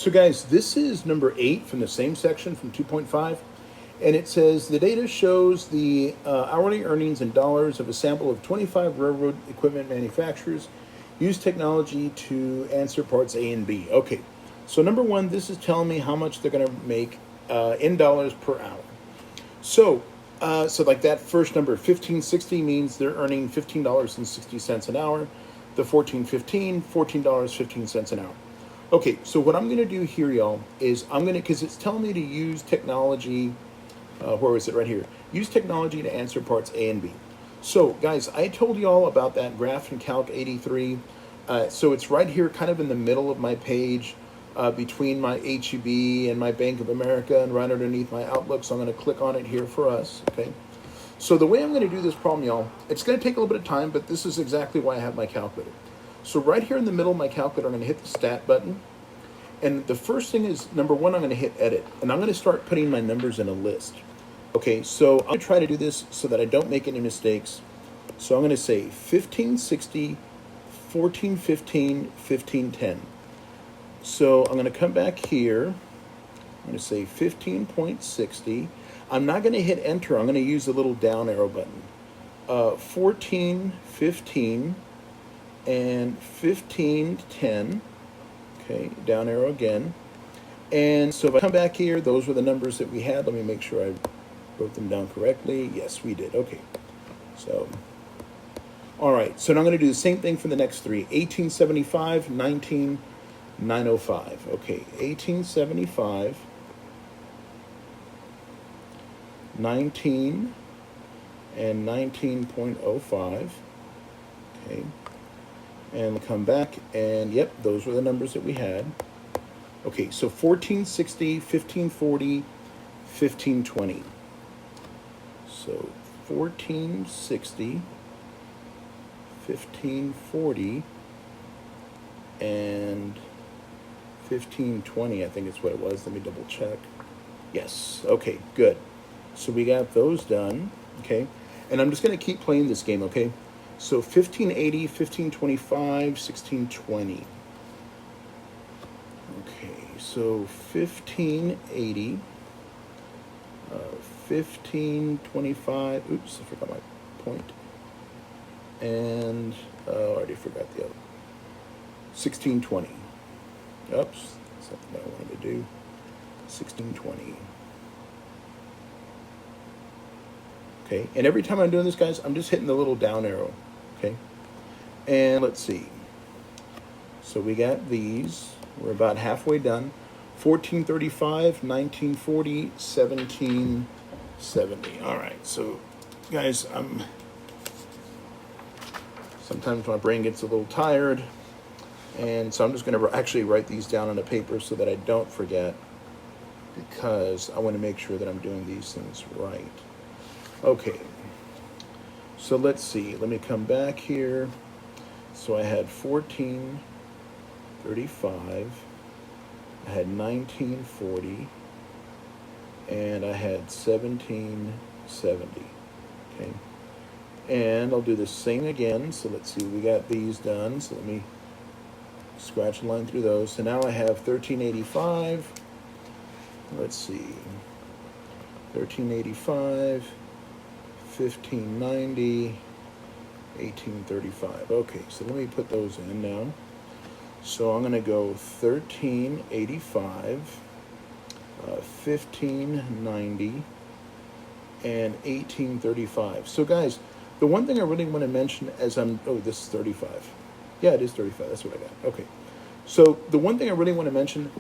So guys, this is number 8 from the same section from 2.5. And it says the data shows the hourly earnings in dollars of a sample of 25 railroad equipment manufacturers use technology to answer parts A and B. Okay, so number 1, this is telling me how much they're going to make in dollars per hour. So like that first number, 1560, means they're earning $15.60 an hour. The 1415, $14.15 an hour. Okay, so what I'm going to do here, y'all, is I'm going to, because it's telling me to use technology, where is it? Right here. Use technology to answer parts A and B. So, guys, I told you all about that graph in Calc 83. So it's right here, kind of in the middle of my page, between my HEB and my Bank of America, and right underneath my Outlook. So I'm going to click on it here for us, okay? So the way I'm going to do this problem, y'all, it's going to take a little bit of time, but this is exactly why I have my calculator. So right here in the middle of my calculator, I'm going to hit the Stat button. And the first thing is, number 1, I'm going to hit Edit. And I'm going to start putting my numbers in a list. Okay, so I'm going to try to do this so that I don't make any mistakes. So I'm going to say 1560, 1415, 1510. So I'm going to come back here. I'm going to say 15.60. I'm not going to hit Enter. I'm going to use the little down arrow button. 1415 and 1510. Okay, down arrow again. And so if I come back here, those were the numbers that we had. Let me make sure I wrote them down correctly. Yes, we did. Okay. So, all right. So now I'm going to do the same thing for the next 3. 1875, 905. Okay, 1875, 19, and 19.05. Okay. And come back, and yep, those were the numbers that we had. Okay, so 1460, 1540, 1520. So 1460, 1540, and 1520, I think is what it was. Let me double check. Yes, okay, good. So we got those done, okay? And I'm just going to keep playing this game, okay? So 1580, 1525, 1620. Okay, so 1580, 1525, oops, I forgot my point. And I already forgot the other. 1620. Oops, something I wanted to do. 1620. Okay, and every time I'm doing this, guys, I'm just hitting the little down arrow. Okay, and let's see. So we got these. We're about halfway done. 1435, 1940, 1770. All right, so guys, sometimes my brain gets a little tired, and so I'm just going to actually write these down on a paper so that I don't forget, because I want to make sure that I'm doing these things right. Okay, so let's see. Let me come back here. So I had 1435, I had 1940, and I had 1770. Okay, and I'll do the same again. So let's see, we got these done. So let me scratch a line through those. So now I have 1385. Let's see, 1385. 1590, 1835. Okay, so let me put those in now. So I'm going to go 1385, 1590, and 1835. So guys, the one thing I really want to mention as this is 35. Yeah, it is 35. That's what I got. Okay. So the one thing I really want to mention,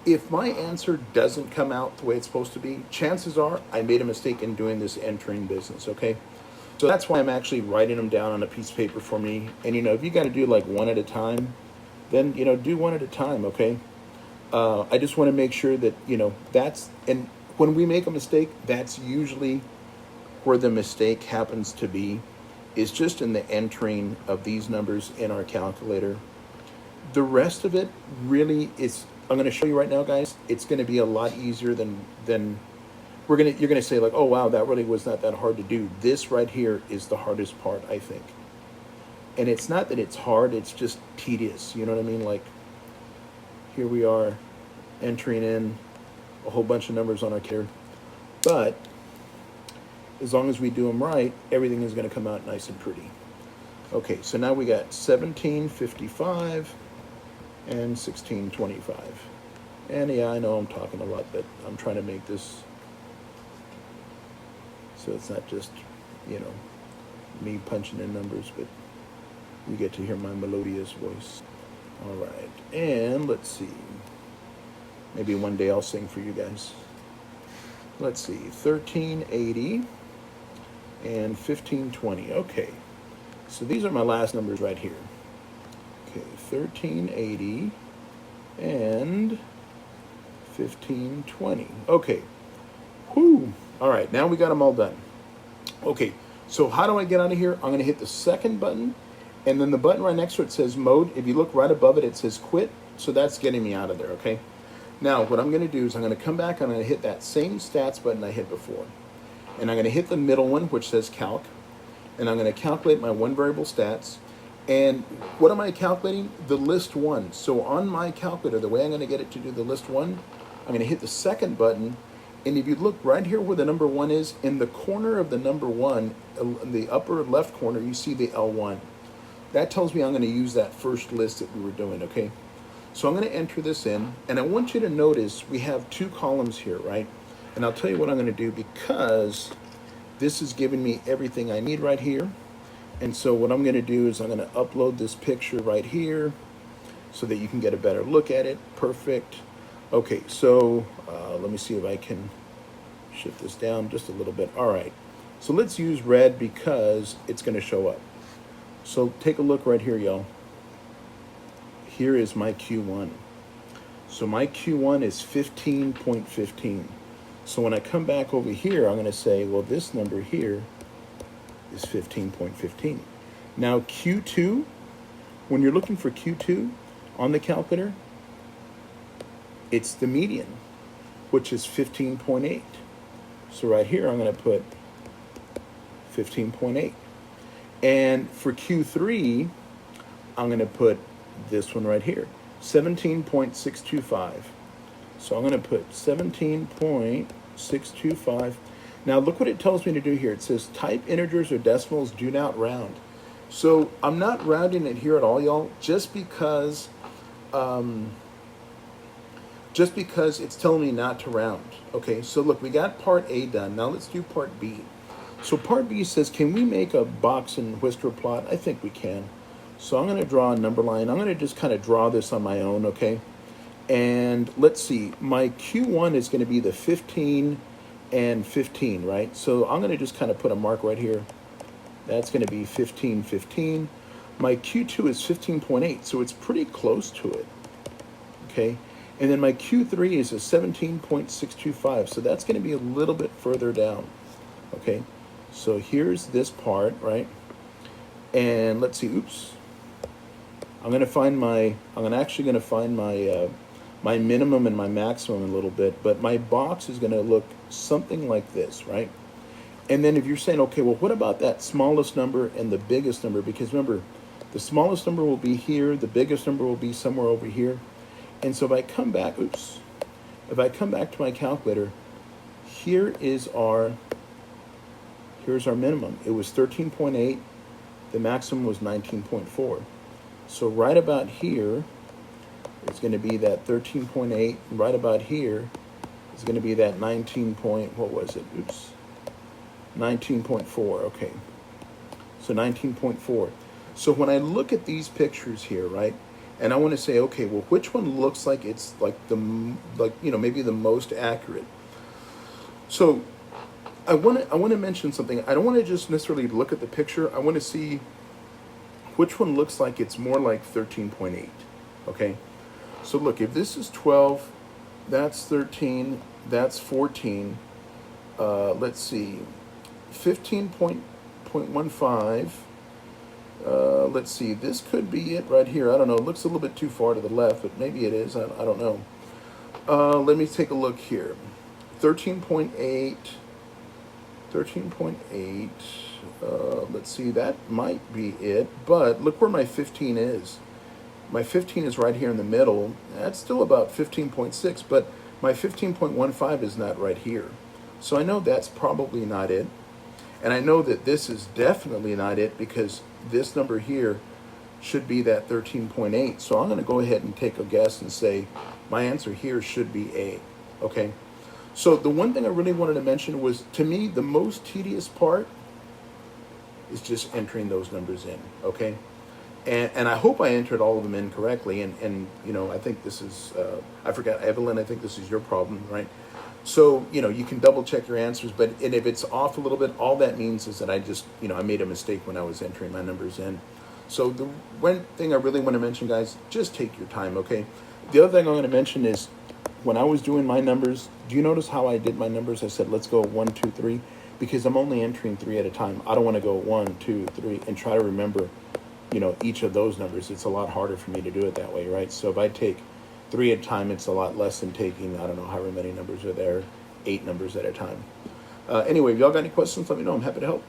if my answer doesn't come out the way it's supposed to be, chances are I made a mistake in doing this entering business, okay? So that's why I'm actually writing them down on a piece of paper for me. And, if you got to do like one at a time, then, do one at a time, okay? I just want to make sure that, and when we make a mistake, that's usually where the mistake happens to be, is just in the entering of these numbers in our calculator. The rest of it really is, I'm going to show you right now, guys. It's going to be a lot easier than you're going to say like, oh wow, that really was not that hard to do. This right here is the hardest part, I think. And it's not that it's hard, it's just tedious. You know what I mean? Like, here we are. entering in a whole bunch of numbers on our calculator. But as long as we do them right, everything is going to come out nice and pretty. Okay, so now we got 1755 and 1625. And yeah, I know I'm talking a lot, but I'm trying to make this so it's not just, you know, me punching in numbers, but you get to hear my melodious voice. All right, and let's see. Maybe one day I'll sing for you guys. Let's see, 1380 and 1520. Okay, so these are my last numbers right here. Okay, 1380 and 1520. Okay, whoo. All right, now we got them all done. Okay, so how do I get out of here? I'm going to hit the second button, and then the button right next to it says mode. If you look right above it, it says quit. So that's getting me out of there, okay? Now, what I'm going to do is I'm going to come back and I'm going to hit that same stats button I hit before. And I'm going to hit the middle one, which says calc. And I'm going to calculate my one variable stats. And what am I calculating? The list one. So on my calculator, the way I'm going to get it to do the list one, I'm going to hit the second button. And if you look right here where the number one is, in the corner of the number one, in the upper left corner, you see the L1. That tells me I'm going to use that first list that we were doing, okay? So I'm going to enter this in, and I want you to notice we have two columns here, right? And I'll tell you what I'm going to do, because this is giving me everything I need right here. And so what I'm going to do is I'm going to upload this picture right here so that you can get a better look at it. Perfect. Okay, so let me see if I can shift this down just a little bit. All right, so let's use red because it's going to show up. So take a look right here, y'all. Here is my Q1. So my Q1 is 15.15. So when I come back over here, I'm going to say, well, this number here is 15.15. Now Q2, when you're looking for Q2 on the calculator, it's the median, which is 15.8. So right here, I'm going to put 15.8. And for Q3, I'm going to put this one right here, 17.625. So I'm going to put 17.625. Now look what it tells me to do here. It says type integers or decimals, do not round. So I'm not rounding it here at all, y'all, just because it's telling me not to round. Okay, so look, we got part A done. Now let's do part B. So part B says, can we make a box and whisker plot? I think we can. So I'm going to draw a number line. I'm going to just kind of draw this on my own, okay? And let's see, my Q1 is going to be the 15 and 15, right? So I'm going to just kind of put a mark right here. That's going to be 15, 15. My Q2 is 15.8, so it's pretty close to it, okay? And then my Q3 is a 17.625, so that's going to be a little bit further down, okay? So here's this part, right? And let's see, oops. I'm actually going to find my my minimum and my maximum in a little bit, but my box is going to look something like this, right? And then if you're saying, okay, well, what about that smallest number and the biggest number? Because remember, the smallest number will be here, the biggest number will be somewhere over here. And so if I come back, if I come back to my calculator, here's our minimum. It was 13.8, the maximum was 19.4. So right about here is going to be that 13.8. Right about here is going to be that 19.4. Okay. So 19.4. So when I look at these pictures here, right, and I want to say, okay, well, which one looks like it's maybe the most accurate? So I want to mention something. I don't want to just necessarily look at the picture. I want to see which one looks like it's more like 13.8. Okay. So look, if this is 12, that's 13, that's 14. Let's see, 15.15. Let's see, this could be it right here. I don't know. It looks a little bit too far to the left, but maybe it is. I don't know. Let me take a look here. 13.8. 13.8. Let's see, that might be it. But look where my 15 is. My 15 is right here in the middle. That's still about 15.6, but my 15.15 is not right here. So I know that's probably not it. And I know that this is definitely not it because this number here should be that 13.8. So I'm going to go ahead and take a guess and say my answer here should be A. Okay. So the one thing I really wanted to mention was, to me, the most tedious part is just entering those numbers in. Okay. And I hope I entered all of them in correctly. And you know, I think this is, I forgot, Evelyn, I think this is your problem, right? So, you know, you can double check your answers, but and if it's off a little bit, all that means is that I just, you know, I made a mistake when I was entering my numbers in. So the one thing I really want to mention, guys, just take your time, okay? The other thing I'm going to mention is when I was doing my numbers, do you notice how I did my numbers? I said, let's go 1, 2, 3, because I'm only entering 3 at a time. I don't want to go 1, 2, 3 and try to remember, you know, each of those numbers. It's a lot harder for me to do it that way, right? So if I take 3 at a time, it's a lot less than taking, I don't know however many numbers are there, 8 numbers at a time. Anyway, if y'all got any questions, let me know. I'm happy to help.